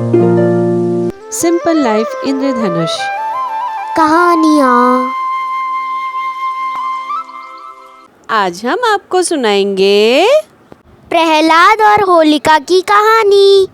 Simple life इंद्रधनुष। कहानियाँ। आज हम आपको सुनाएंगे प्रहलाद और होलिका की कहानी।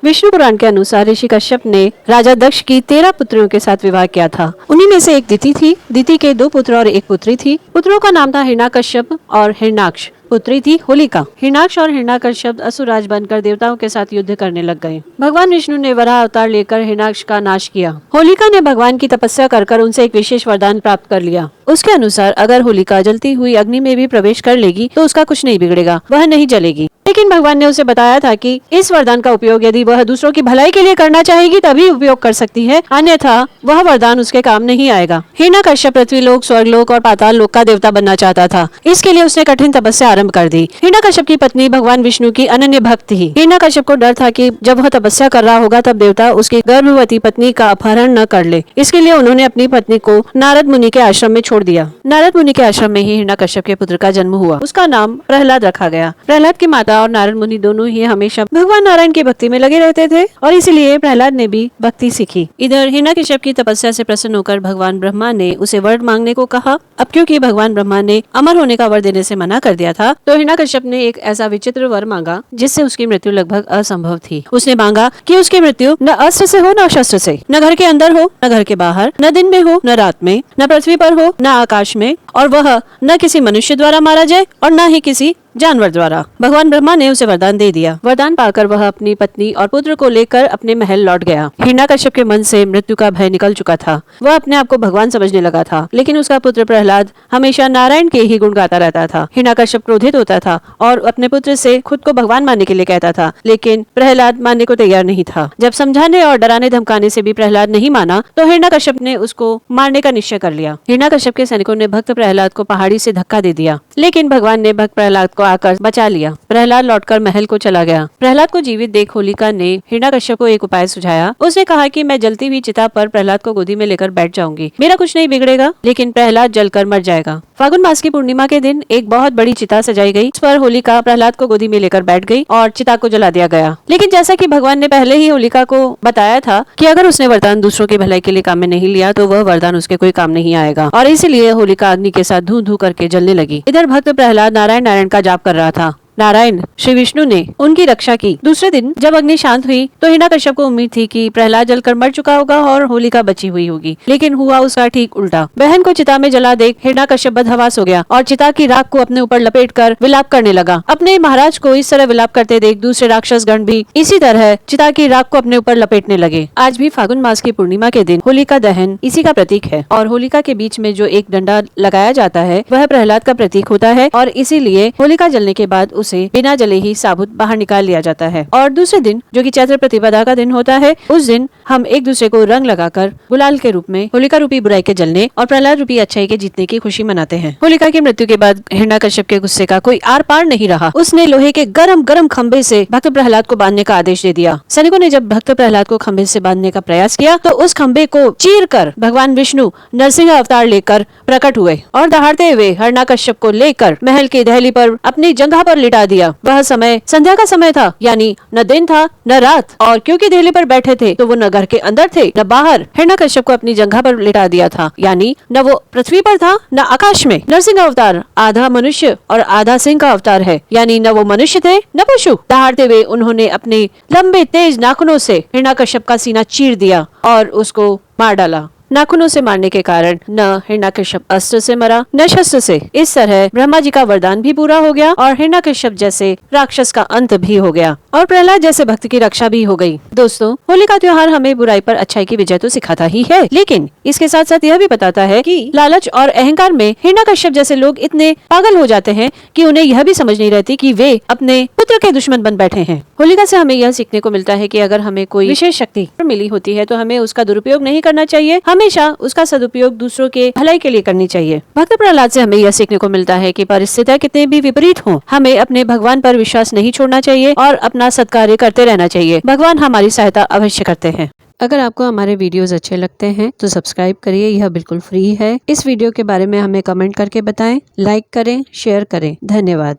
विष्णु पुराण के अनुसार ऋषि कश्यप ने राजा दक्ष की 13 पुत्रियों के साथ विवाह किया था। उन्हीं में से एक दिति थी। दिति के 2 पुत्र और 1 पुत्री थी। पुत्रों का नाम था हिरण्यकश्यप और हिरण्याक्ष। पुत्री थी होलिका। हिरण्याक्ष और हिरण्यकश्यप असुराज बनकर देवताओं के साथ युद्ध करने लग गए। भगवान विष्णु ने वराह अवतार लेकर हिरण्याक्ष का नाश किया। होलिका ने भगवान की तपस्या कर उनसे एक विशेष वरदान प्राप्त कर लिया। उसके अनुसार अगर होलिका जलती हुई अग्नि में भी प्रवेश कर लेगी तो उसका कुछ नहीं बिगड़ेगा, वह नहीं जलेगी। लेकिन भगवान ने उसे बताया था कि इस वरदान का उपयोग यदि वह दूसरों की भलाई के लिए करना चाहेगी तभी उपयोग कर सकती है, अन्यथा वह वरदान उसके काम नहीं आएगा। हिरण्यकश्यप पृथ्वी लोक, स्वर्ग लोक और पाताल लोक का देवता बनना चाहता था। इसके लिए उसने कठिन तपस्या आरंभ कर दी। हिरण्यकश्यप की पत्नी भगवान विष्णु की अनन्य भक्त थी। हिरण्यकश्यप को डर था कि जब वह तपस्या कर रहा होगा तब देवता उसकी गर्भवती पत्नी का अपहरण न कर ले। इसके लिए उन्होंने अपनी पत्नी को नारद मुनि के आश्रम में छोड़ दिया। नारद मुनि के आश्रम में ही हिरण्यकश्यप के पुत्र का जन्म हुआ। उसका नाम प्रहलाद रखा गया। प्रहलाद की माता और नारद मुनि दोनों ही हमेशा भगवान नारायण की भक्ति में लगे रहते थे और इसीलिए प्रहलाद ने भी भक्ति सीखी। इधर हिरण्यकश्यप की तपस्या से प्रसन्न होकर भगवान ब्रह्मा ने उसे वर मांगने को कहा। अब क्योंकि भगवान ब्रह्मा ने अमर होने का वर देने से मना कर दिया था तो हिरण्यकश्यप ने एक ऐसा विचित्र वर मांगा जिससे उसकी मृत्यु लगभग असंभव थी। उसने मांगा कि उसकी मृत्यु न अस्त्र से हो न शस्त्र से, न घर के अंदर हो न घर के बाहर, न दिन में हो न रात में, न पृथ्वी पर हो न आकाश में, और वह न किसी मनुष्य द्वारा मारा जाए और न ही किसी जानवर द्वारा। भगवान ब्रह्मा ने उसे वरदान दे दिया। वरदान पाकर वह अपनी पत्नी और पुत्र को लेकर अपने महल लौट गया। हिरण्यकश्यप के मन से मृत्यु का भय निकल चुका था। वह अपने आप को भगवान समझने लगा था। लेकिन उसका पुत्र प्रहलाद हमेशा नारायण के ही गुण गाता रहता था। हिरण्यकश्यप क्रोधित होता था और अपने पुत्र से खुद को भगवान मानने के लिए कहता था, लेकिन प्रहलाद मानने को तैयार नहीं था। जब समझाने और डराने धमकाने से भी प्रहलाद नहीं माना तो हिरण्यकश्यप ने उसको मारने का निश्चय कर लिया। हिरण्यकश्यप के सैनिकों ने भक्त प्रहलाद को पहाड़ी से धक्का दे दिया, लेकिन भगवान ने भक्त प्रहलाद को आकर बचा लिया। प्रहलाद लौटकर महल को चला गया। प्रहलाद को जीवित देख होलिका ने हिरण्यकश्यप को एक उपाय सुझाया। उसने कहा कि मैं जलती हुई चिता पर प्रहलाद को गोदी में लेकर बैठ जाऊंगी, मेरा कुछ नहीं बिगड़ेगा, लेकिन प्रहलाद जलकर मर जाएगा। फागुन मास की पूर्णिमा के दिन एक बहुत बड़ी चिता सजाई गई। उस पर होलिका प्रहलाद को गोदी में लेकर बैठ गई और चिता को जला दिया गया। लेकिन जैसा कि भगवान ने पहले ही होलिका को बताया था कि अगर उसने वरदान दूसरों की भलाई के लिए काम में नहीं लिया तो वह वरदान उसके कोई काम नहीं आएगा, और इसीलिए होलिका अग्नि के साथ धू धू करके जलने लगी। इधर भक्त प्रहलाद नारायण नारायण का जाप कर रहा था। नारायण श्री विष्णु ने उनकी रक्षा की। दूसरे दिन जब अग्नि शांत हुई तो हिरण्यकश्यप को उम्मीद थी कि प्रहलाद जलकर मर चुका होगा और होलिका बची हुई होगी, लेकिन हुआ उसका ठीक उल्टा। बहन को चिता में जला देख हिरण्यकश्यप बदहवास हो गया और चिता की राख को अपने ऊपर लपेटकर विलाप करने लगा। अपने महाराज को इस तरह विलाप करते देख दूसरे राक्षस गण भी इसी तरह चिता की राख को अपने ऊपर लपेटने लगे। आज भी फागुन मास की पूर्णिमा के दिन होलिका दहन इसी का प्रतीक है, और होलिका के बीच में जो एक डंडा लगाया जाता है वह प्रहलाद का प्रतीक होता है, और इसीलिए होलिका जलने के बाद उसे बिना जले ही साबुत बाहर निकाल लिया जाता है। और दूसरे दिन जो कि चैत्र प्रतिपदा का दिन होता है, उस दिन हम एक दूसरे को रंग लगाकर गुलाल के रूप में होलिका रूपी बुराई के जलने और प्रहलाद रूपी अच्छाई के जीतने की खुशी मनाते हैं। होलिका की मृत्यु के बाद हिरण्यकश्यप के गुस्से का कोई आर पार नहीं रहा। उसने लोहे के गरम गरम खंभे से भक्त प्रहलाद को बांधने का आदेश दे दिया। सैनिकों ने जब भक्त प्रहलाद को खंभे से बांधने का प्रयास किया तो उस खंभे को चीरकर भगवान विष्णु नरसिंह अवतार लेकर प्रकट हुए और दहाड़ते हुए हिरण्यकश्यप को लेकर महल की दहली पर अपनी जंघा पर लिटा दिया। वह समय संध्या का समय था, यानी न दिन था न रात, और क्योंकि दहली पर बैठे थे तो वो न घर के अंदर थे न बाहर। हिरण्यकश्यप को अपनी जंघा पर लिटा दिया था, यानी न वो पृथ्वी पर था न आकाश में। नरसिंह अवतार आधा मनुष्य और आधा सिंह का अवतार है, यानी न वो मनुष्य थे न पशु। दहाड़ते हुए उन्होंने अपने लंबे तेज नाखूनों से हिरण्यकश्यप का सीना चीर दिया और उसको मार डाला। नाखूनों से मारने के कारण न हिरण्यकश्यप अस्त्र से मरा न शस्त्र से। इस तरह ब्रह्मा जी का वरदान भी पूरा हो गया और हिरण्यकश्यप जैसे राक्षस का अंत भी हो गया और प्रहलाद जैसे भक्त की रक्षा भी हो गई। दोस्तों, होली का त्योहार हमें बुराई पर अच्छाई की विजय तो सिखाता ही है, लेकिन इसके साथ साथ यह भी बताता है कि लालच और अहंकार में हिरण्यकश्यप जैसे लोग इतने पागल हो जाते हैं कि उन्हें यह भी समझ नहीं रहती कि वे अपने पुत्र के दुश्मन बन बैठे हैं। होलिका से हमें यह सीखने को मिलता है कि अगर हमें कोई विशेष शक्ति मिली होती है तो हमें उसका दुरुपयोग नहीं करना चाहिए, हमेशा उसका सदुपयोग दूसरों के भलाई के लिए करनी चाहिए। भक्त प्रहलाद से हमें यह सीखने को मिलता है कि परिस्थितियां कितने भी विपरीत हों, हमें अपने भगवान पर विश्वास नहीं छोड़ना चाहिए और अपना सत्कार्य करते रहना चाहिए। भगवान हमारी सहायता अवश्य करते हैं। अगर आपको हमारे वीडियोस अच्छे लगते हैं तो सब्सक्राइब करिए, यह बिल्कुल फ्री है। इस वीडियो के बारे में हमें कमेंट करके बताएं, लाइक करें, शेयर करें। धन्यवाद।